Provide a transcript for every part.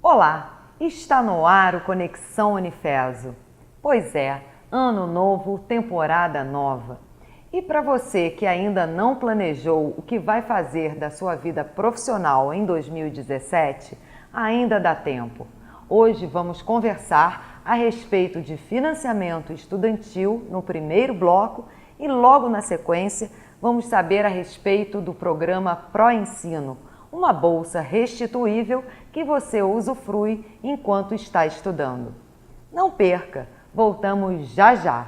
Olá, está no ar o Conexão Unifeso. Pois é, ano novo, temporada nova. E para você que ainda não planejou o que vai fazer da sua vida profissional em 2017, ainda dá tempo. Hoje vamos conversar a respeito de financiamento estudantil no primeiro bloco e logo na sequência vamos saber a respeito do programa Pró-Ensino, uma bolsa restituível que você usufrui enquanto está estudando. Não perca, voltamos já já!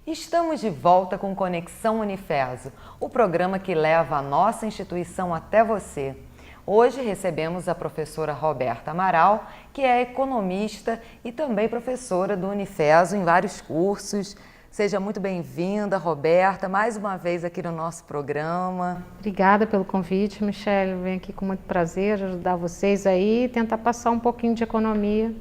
Estamos de volta com Conexão Unifeso, o programa que leva a nossa instituição até você. Hoje recebemos a professora Roberta Amaral, que é economista e também professora do Unifeso em vários cursos. Seja muito bem-vinda, Roberta, mais uma vez aqui no nosso programa. Obrigada pelo convite, Michele. Venho aqui com muito prazer ajudar vocês aí e tentar passar um pouquinho de economia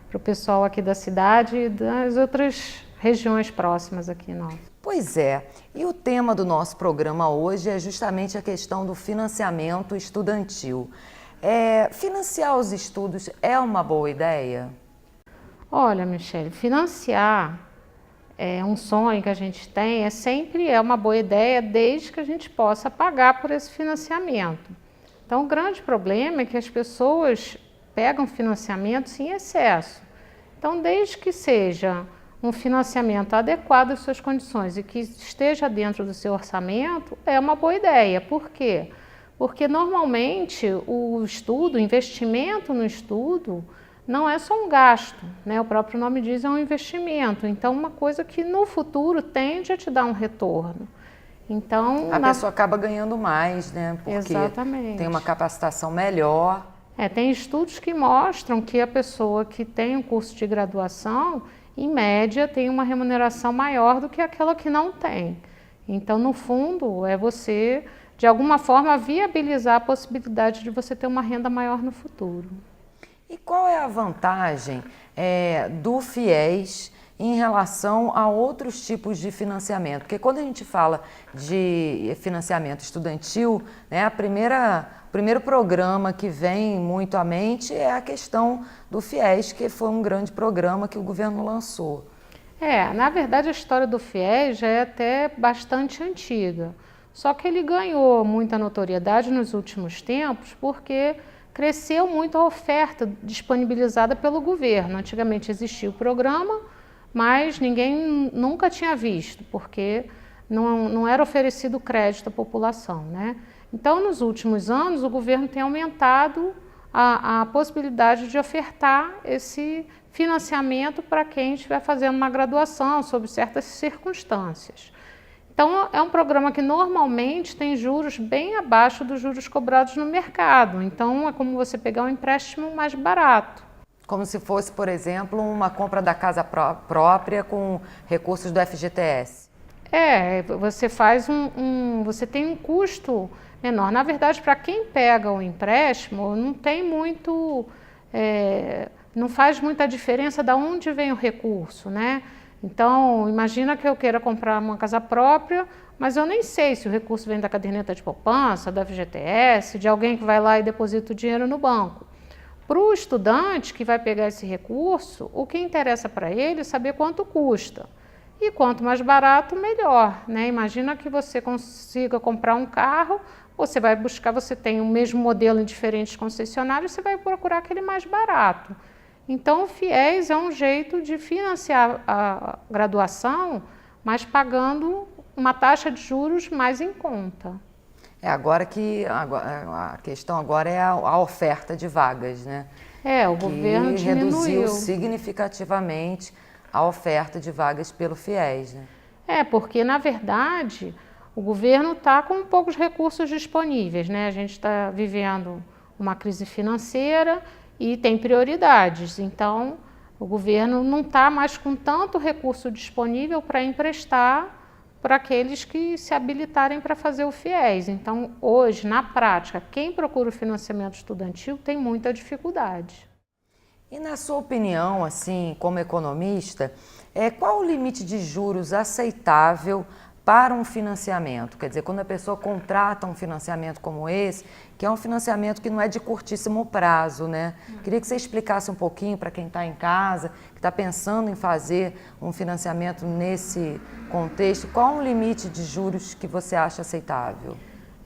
para o pessoal aqui da cidade e das outras regiões próximas aqui nossas. Pois é, e o tema do nosso programa hoje é justamente a questão do financiamento estudantil. Financiar os estudos é uma boa ideia? Olha, Michele, financiar é um sonho que a gente tem, sempre uma boa ideia, desde que a gente possa pagar por esse financiamento. Então, o grande problema é que as pessoas pegam financiamentos em excesso. Então, desde que seja um financiamento adequado às suas condições e que esteja dentro do seu orçamento, é uma boa ideia. Por quê? Porque normalmente o investimento no estudo não é só um gasto, né? O próprio nome diz, é um investimento. Então, uma coisa que no futuro tende a te dar um retorno. Então, a pessoa acaba ganhando mais, né? Porque exatamente. Tem uma capacitação melhor. Tem estudos que mostram que a pessoa que tem um curso de graduação, em média, tem uma remuneração maior do que aquela que não tem. Então, no fundo, é você, de alguma forma, viabilizar a possibilidade de você ter uma renda maior no futuro. E qual é a vantagem do FIES em relação a outros tipos de financiamento? Porque quando a gente fala de financiamento estudantil, né, o primeiro programa que vem muito à mente é a questão do FIES, que foi um grande programa que o governo lançou. Na verdade, a história do FIES já é até bastante antiga. Só que ele ganhou muita notoriedade nos últimos tempos porque cresceu muito a oferta disponibilizada pelo governo. Antigamente existia o programa, mas ninguém nunca tinha visto, porque não era oferecido crédito à população, né? Então, nos últimos anos, o governo tem aumentado a possibilidade de ofertar esse financiamento para quem estiver fazendo uma graduação sob certas circunstâncias. Então, é um programa que normalmente tem juros bem abaixo dos juros cobrados no mercado. Então, é como você pegar um empréstimo mais barato. Como se fosse, por exemplo, uma compra da casa própria com recursos do FGTS. Você faz você tem um custo menor. Na verdade, para quem pega o empréstimo, não tem muito, não faz muita diferença de onde vem o recurso, né? Então, imagina que eu queira comprar uma casa própria, mas eu nem sei se o recurso vem da caderneta de poupança, do FGTS, de alguém que vai lá e deposita o dinheiro no banco. Para o estudante que vai pegar esse recurso, o que interessa para ele é saber quanto custa. E quanto mais barato, melhor, né? Imagina que você consiga comprar um carro, você vai buscar, você tem o mesmo modelo em diferentes concessionários, você vai procurar aquele mais barato. Então, o FIES é um jeito de financiar a graduação, mas pagando uma taxa de juros mais em conta. Agora a questão agora é a oferta de vagas, né? O governo reduziu significativamente a oferta de vagas pelo FIES, né? Porque na verdade o governo está com poucos recursos disponíveis, né? A gente está vivendo uma crise financeira e tem prioridades, então o governo não está mais com tanto recurso disponível para emprestar para aqueles que se habilitarem para fazer o FIES. Então, hoje, na prática, quem procura o financiamento estudantil tem muita dificuldade. E na sua opinião, assim, como economista, qual o limite de juros aceitável para um financiamento? Quer dizer, quando a pessoa contrata um financiamento como esse, que é um financiamento que não é de curtíssimo prazo, né? Queria que você explicasse um pouquinho para quem está em casa, que está pensando em fazer um financiamento nesse contexto, qual o limite de juros que você acha aceitável?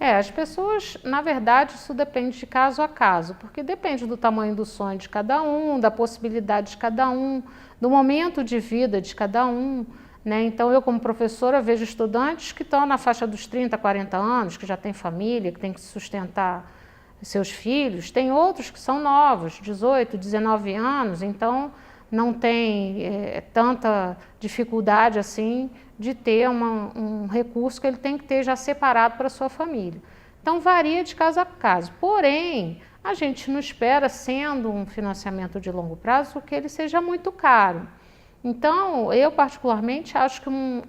As pessoas, na verdade, isso depende de caso a caso, porque depende do tamanho do sonho de cada um, da possibilidade de cada um, do momento de vida de cada um, né? Então, eu como professora vejo estudantes que estão na faixa dos 30, 40 anos, que já têm família, que têm que sustentar seus filhos, tem outros que são novos, 18, 19 anos, então não tem tanta dificuldade assim de ter um recurso que ele tem que ter já separado para a sua família. Então varia de caso a caso, porém a gente não espera, sendo um financiamento de longo prazo, que ele seja muito caro. Então eu particularmente acho que um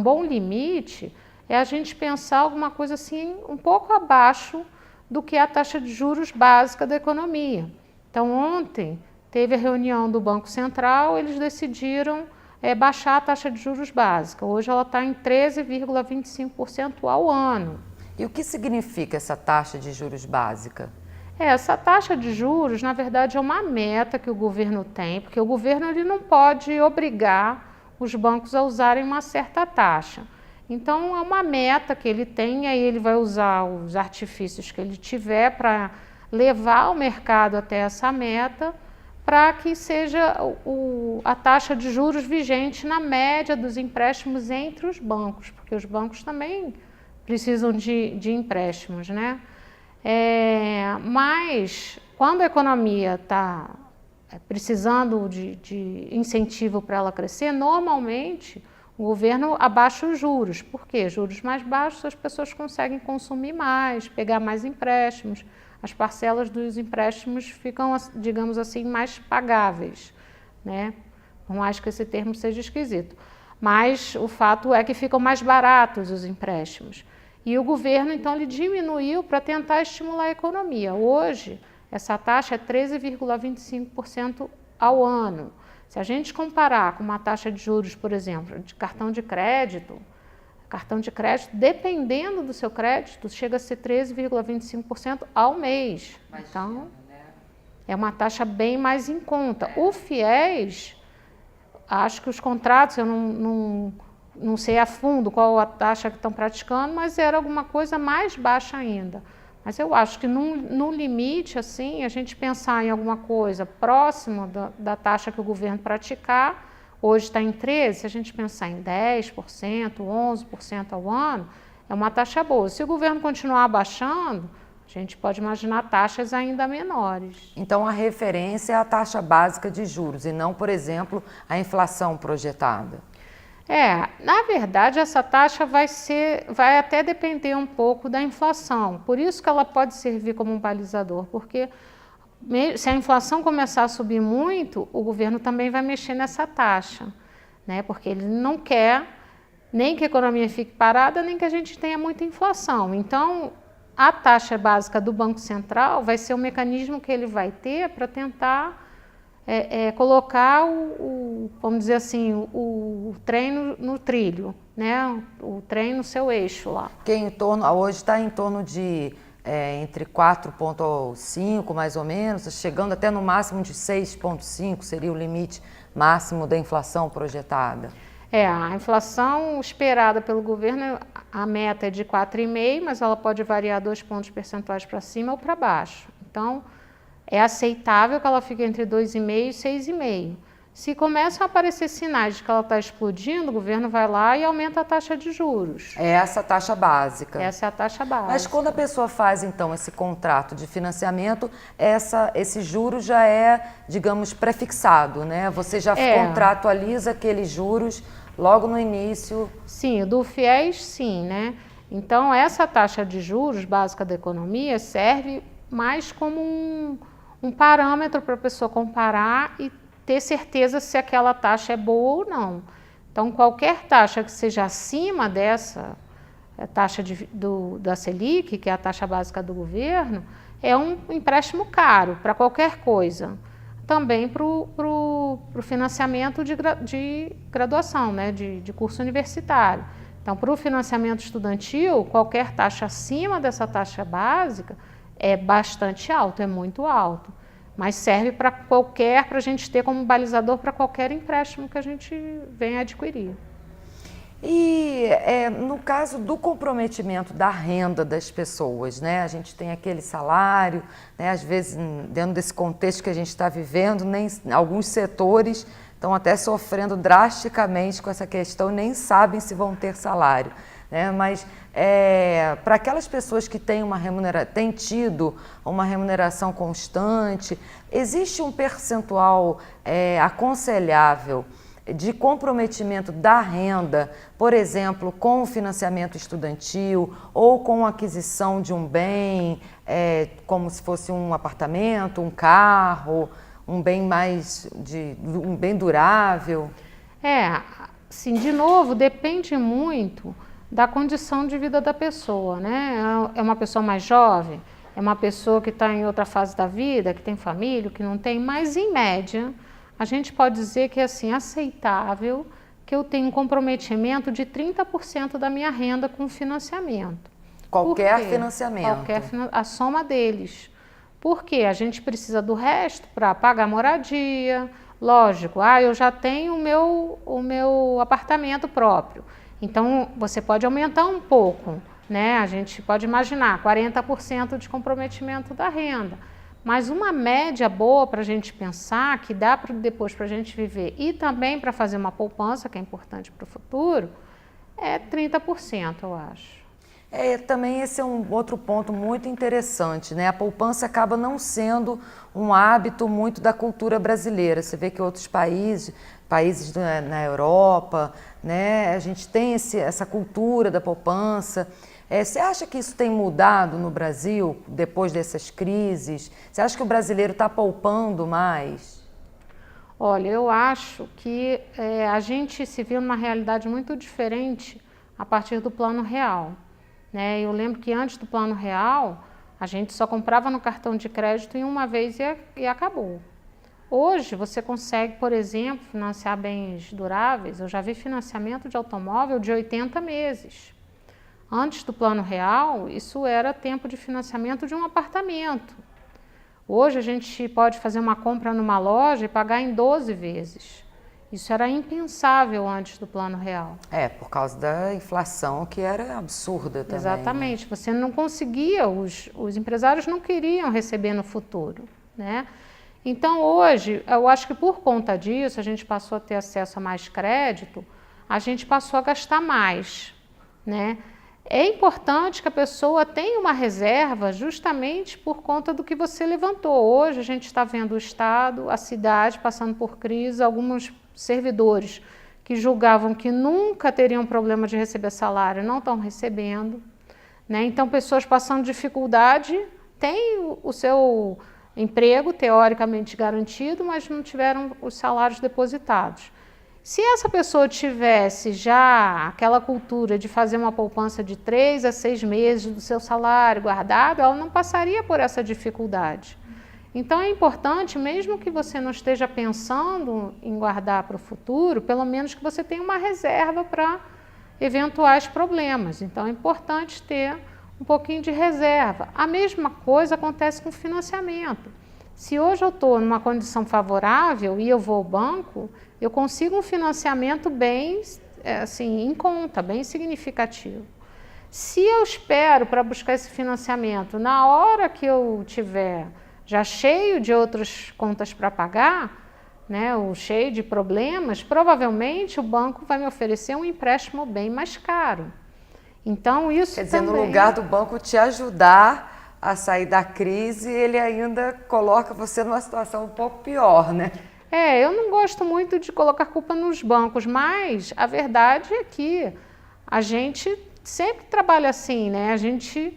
bom limite é a gente pensar alguma coisa assim um pouco abaixo do que é a taxa de juros básica da economia. Então ontem teve a reunião do Banco Central, eles decidiram baixar a taxa de juros básica. Hoje ela está em 13,25% ao ano. E o que significa essa taxa de juros básica? Essa taxa de juros, na verdade, é uma meta que o governo tem, porque o governo ele não pode obrigar os bancos a usarem uma certa taxa. Então, é uma meta que ele tem, aí ele vai usar os artifícios que ele tiver para levar o mercado até essa meta, para que seja a taxa de juros vigente na média dos empréstimos entre os bancos, porque os bancos também precisam de empréstimos, né? Mas quando a economia está precisando de incentivo para ela crescer, normalmente o governo abaixa os juros. Por quê? Juros mais baixos, as pessoas conseguem consumir mais, pegar mais empréstimos. As parcelas dos empréstimos ficam, digamos assim, mais pagáveis, né? Por mais que esse termo seja esquisito. Mas o fato é que ficam mais baratos os empréstimos. E o governo, então, ele diminuiu para tentar estimular a economia. Hoje, essa taxa é 13,25% ao ano. Se a gente comparar com uma taxa de juros, por exemplo, de cartão de crédito, dependendo do seu crédito, chega a ser 13,25% ao mês. Então, é uma taxa bem mais em conta. O FIES, acho que os contratos, eu não sei a fundo qual a taxa que estão praticando, mas era alguma coisa mais baixa ainda. Mas eu acho que no limite, assim, a gente pensar em alguma coisa próxima da taxa que o governo praticar, hoje está em 13%, se a gente pensar em 10%, 11% ao ano, é uma taxa boa. Se o governo continuar abaixando, a gente pode imaginar taxas ainda menores. Então a referência é a taxa básica de juros e não, por exemplo, a inflação projetada. Na verdade, essa taxa vai até depender um pouco da inflação. Por isso que ela pode servir como um balizador, porque se a inflação começar a subir muito, o governo também vai mexer nessa taxa, né? Porque ele não quer nem que a economia fique parada, nem que a gente tenha muita inflação. Então, a taxa básica do Banco Central vai ser o mecanismo que ele vai ter para tentar colocar vamos dizer assim, o trem no trilho, né? O trem no seu eixo lá. Que hoje está em torno de entre 4,5 mais ou menos, chegando até no máximo de 6,5 seria o limite máximo da inflação projetada. A inflação esperada pelo governo, a meta é de 4,5, mas ela pode variar 2 pontos percentuais para cima ou para baixo. Então, é aceitável que ela fique entre 2,5 e 6,5. Se começam a aparecer sinais de que ela está explodindo, o governo vai lá e aumenta a taxa de juros. É essa a taxa básica. Essa é a taxa básica. Mas quando a pessoa faz, então, esse contrato de financiamento, esse juro já é, digamos, prefixado, né? Você já contratualiza aqueles juros logo no início. Sim, do FIES, sim, né? Então, essa taxa de juros básica da economia serve mais como um parâmetro para a pessoa comparar e ter certeza se aquela taxa é boa ou não. Então, qualquer taxa que seja acima dessa taxa da Selic, que é a taxa básica do governo, é um empréstimo caro para qualquer coisa. Também para o financiamento de graduação, né, de curso universitário. Então, para o financiamento estudantil, qualquer taxa acima dessa taxa básica é bastante alto, é muito alto. Mas serve para a gente ter como balizador para qualquer empréstimo que a gente venha adquirir. E no caso do comprometimento da renda das pessoas, né? A gente tem aquele salário, né? Às vezes, dentro desse contexto que a gente está vivendo, alguns setores estão até sofrendo drasticamente com essa questão, nem sabem se vão ter salário, né? Mas para aquelas pessoas que têm tido uma remuneração constante, existe um percentual aconselhável de comprometimento da renda, por exemplo, com o financiamento estudantil ou com a aquisição de um bem, como se fosse um apartamento, um carro, um bem um bem durável? Sim, de novo, depende muito da condição de vida da pessoa, né? É uma pessoa mais jovem, é uma pessoa que está em outra fase da vida, que tem família, que não tem, mas em média a gente pode dizer que é assim, aceitável que eu tenha um comprometimento de 30% da minha renda com financiamento. Qualquer financiamento? A soma deles. Porque a gente precisa do resto para pagar moradia, lógico, eu já tenho o meu apartamento próprio, então você pode aumentar um pouco, né? A gente pode imaginar 40% de comprometimento da renda. Mas uma média boa para a gente pensar, que dá depois para a gente viver e também para fazer uma poupança, que é importante para o futuro, é 30%, eu acho. Também esse é um outro ponto muito interessante, né? A poupança acaba não sendo um hábito muito da cultura brasileira. Você vê que outros países na Europa, né? A gente tem essa cultura da poupança. Você acha que isso tem mudado no Brasil depois dessas crises? Você acha que o brasileiro está poupando mais? Olha, eu acho que a gente se viu numa realidade muito diferente a partir do Plano Real, né? Eu lembro que antes do Plano Real, a gente só comprava no cartão de crédito em uma vez e acabou. Hoje, você consegue, por exemplo, financiar bens duráveis. Eu já vi financiamento de automóvel de 80 meses. Antes do Plano Real, isso era tempo de financiamento de um apartamento. Hoje a gente pode fazer uma compra numa loja e pagar em 12 vezes. Isso era impensável antes do Plano Real. Por causa da inflação, que era absurda também. Exatamente, né? Você não conseguia, os empresários não queriam receber no futuro, né? Então hoje, eu acho que por conta disso, a gente passou a ter acesso a mais crédito, a gente passou a gastar mais, né? É importante que a pessoa tenha uma reserva justamente por conta do que você levantou. Hoje a gente está vendo o Estado, a cidade passando por crise, alguns servidores que julgavam que nunca teriam problema de receber salário não estão recebendo, né? Então pessoas passando dificuldade têm o seu emprego teoricamente garantido, mas não tiveram os salários depositados. Se essa pessoa tivesse já aquela cultura de fazer uma poupança de 3 a 6 meses do seu salário guardado, ela não passaria por essa dificuldade. Então é importante, mesmo que você não esteja pensando em guardar para o futuro, pelo menos que você tenha uma reserva para eventuais problemas. Então é importante ter um pouquinho de reserva. A mesma coisa acontece com o financiamento. Se hoje eu estou numa condição favorável e eu vou ao banco, eu consigo um financiamento bem, assim, em conta, bem significativo. Se eu espero para buscar esse financiamento na hora que eu tiver já cheio de outras contas para pagar, né, ou cheio de problemas, provavelmente o banco vai me oferecer um empréstimo bem mais caro. Então isso quer dizer, também... no lugar do banco te ajudar a sair da crise, ele ainda coloca você numa situação um pouco pior, né? Eu não gosto muito de colocar culpa nos bancos, mas a verdade é que a gente sempre trabalha assim, né? A gente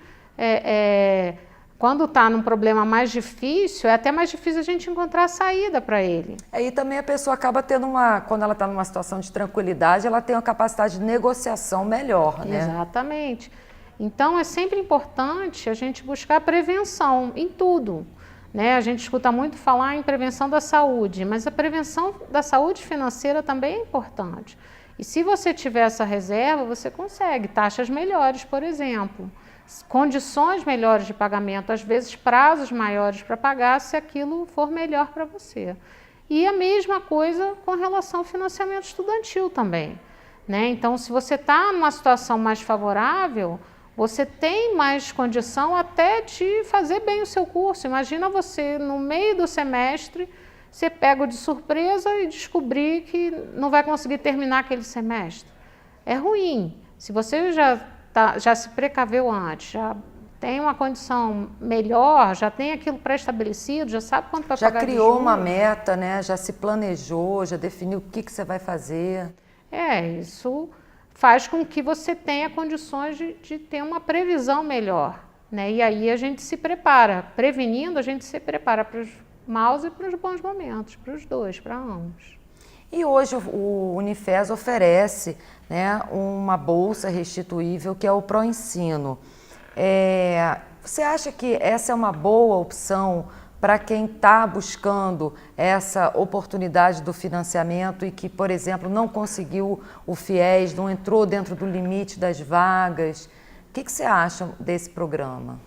quando está num problema mais difícil, é até mais difícil a gente encontrar a saída para ele. Aí também a pessoa acaba tendo quando ela está numa situação de tranquilidade, ela tem uma capacidade de negociação melhor, né? Exatamente. Então é sempre importante a gente buscar prevenção em tudo, né? A gente escuta muito falar em prevenção da saúde, mas a prevenção da saúde financeira também é importante. E se você tiver essa reserva, você consegue taxas melhores, por exemplo. Condições melhores de pagamento, às vezes prazos maiores para pagar, se aquilo for melhor para você. E a mesma coisa com relação ao financiamento estudantil também, né? Então, se você está numa situação mais favorável, você tem mais condição até de fazer bem o seu curso. Imagina você, no meio do semestre, ser pego de surpresa e descobrir que não vai conseguir terminar aquele semestre. É ruim. Se você já se precaveu antes, já tem uma condição melhor, já tem aquilo pré-estabelecido, já sabe quanto vai pagar de juros. Já criou uma meta, né? Já se planejou, já definiu o que você vai fazer. Isso faz com que você tenha condições de ter uma previsão melhor, né? E aí a gente se prepara. Prevenindo, a gente se prepara para os maus e para os bons momentos, para os dois, para ambos. E hoje o Unifes oferece, né, uma bolsa restituível que é o Proensino. Você acha que essa é uma boa opção para quem está buscando essa oportunidade do financiamento e que, por exemplo, não conseguiu o FIES, não entrou dentro do limite das vagas? O que você acha desse programa?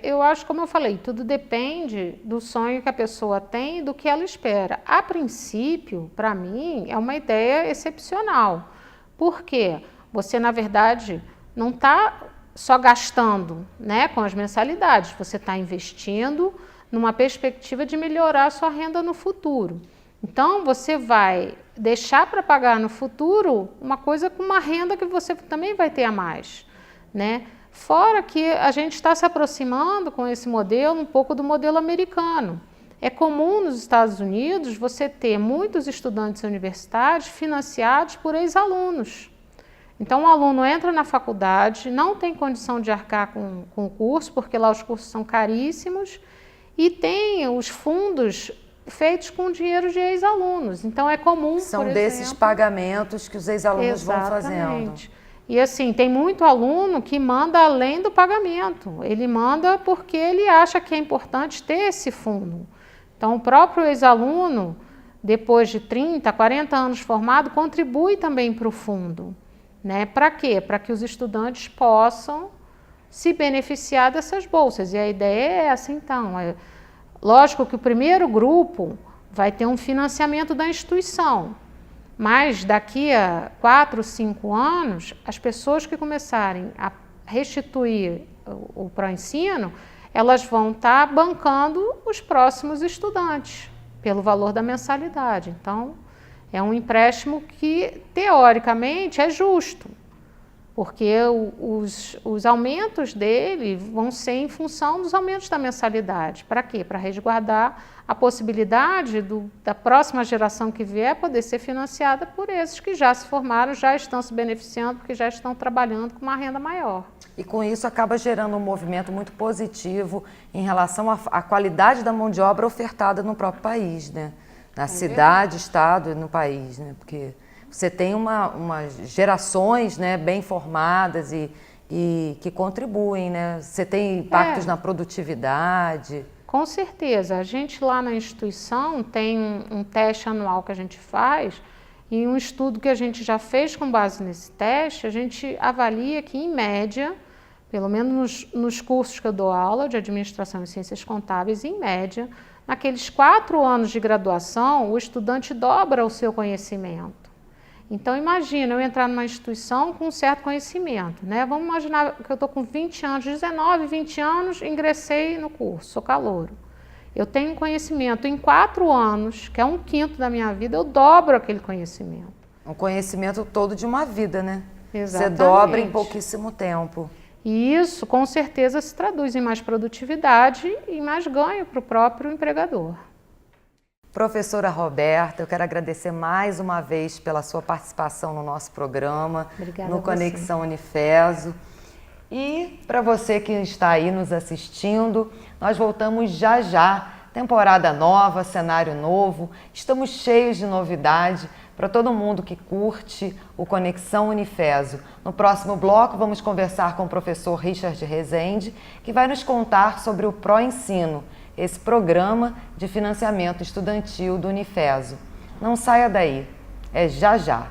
Eu acho, como eu falei, tudo depende do sonho que a pessoa tem e do que ela espera. A princípio, para mim, é uma ideia excepcional. Por quê? Você, na verdade, não está só gastando, né, com as mensalidades, você está investindo numa perspectiva de melhorar a sua renda no futuro. Então, você vai deixar para pagar no futuro uma coisa com uma renda que você também vai ter a mais, né? Fora que a gente está se aproximando com esse modelo um pouco do modelo americano. É comum nos Estados Unidos você ter muitos estudantes universitários financiados por ex-alunos. Então, o aluno entra na faculdade, não tem condição de arcar com o curso, porque lá os cursos são caríssimos, e tem os fundos feitos com dinheiro de ex-alunos. Então, é comum, São por desses exemplo, pagamentos que os ex-alunos vão fazendo. Exatamente. E assim, tem muito aluno que manda além do pagamento. Ele manda porque ele acha que é importante ter esse fundo. Então, o próprio ex-aluno, depois de 30, 40 anos formado, contribui também para o fundo, né? Para quê? Para que os estudantes possam se beneficiar dessas bolsas. E a ideia é essa, então. Lógico que o primeiro grupo vai ter um financiamento da instituição, mas daqui a 4, 5 anos, as pessoas que começarem a restituir o Proensino, elas vão estar bancando os próximos estudantes, pelo valor da mensalidade. Então, é um empréstimo que, teoricamente, é justo, porque os aumentos dele vão ser em função dos aumentos da mensalidade. Para quê? Para resguardar a possibilidade da próxima geração que vier poder ser financiada por esses que já se formaram, já estão se beneficiando, porque já estão trabalhando com uma renda maior. E com isso acaba gerando um movimento muito positivo em relação à qualidade da mão de obra ofertada no próprio país, né? Na cidade, estado e no país, né? Porque você tem umas gerações, né, bem formadas e que contribuem, né? Você tem impactos na produtividade. Com certeza. A gente lá na instituição tem um teste anual que a gente faz e um estudo que a gente já fez com base nesse teste, a gente avalia que, em média, pelo menos nos cursos que eu dou aula de administração e ciências contábeis, em média, naqueles 4 anos de graduação, o estudante dobra o seu conhecimento. Então, imagina eu entrar numa instituição com um certo conhecimento, né? Vamos imaginar que eu estou com 20 anos, 19, 20 anos, ingressei no curso, sou calouro. Eu tenho conhecimento em 4 anos, que é 1/5 da minha vida, eu dobro aquele conhecimento. Um conhecimento todo de uma vida, né? Exatamente. Você dobra em pouquíssimo tempo. E isso, com certeza, se traduz em mais produtividade e mais ganho para o próprio empregador. Professora Roberta, eu quero agradecer mais uma vez pela sua participação no nosso programa, Obrigada no Conexão Unifeso. E para você que está aí nos assistindo, nós voltamos já já. Temporada nova, cenário novo, estamos cheios de novidade para todo mundo que curte o Conexão Unifeso. No próximo bloco vamos conversar com o professor Richard Rezende, que vai nos contar sobre o Pró-Ensino, esse programa de financiamento estudantil do Unifeso. Não saia daí, é já já.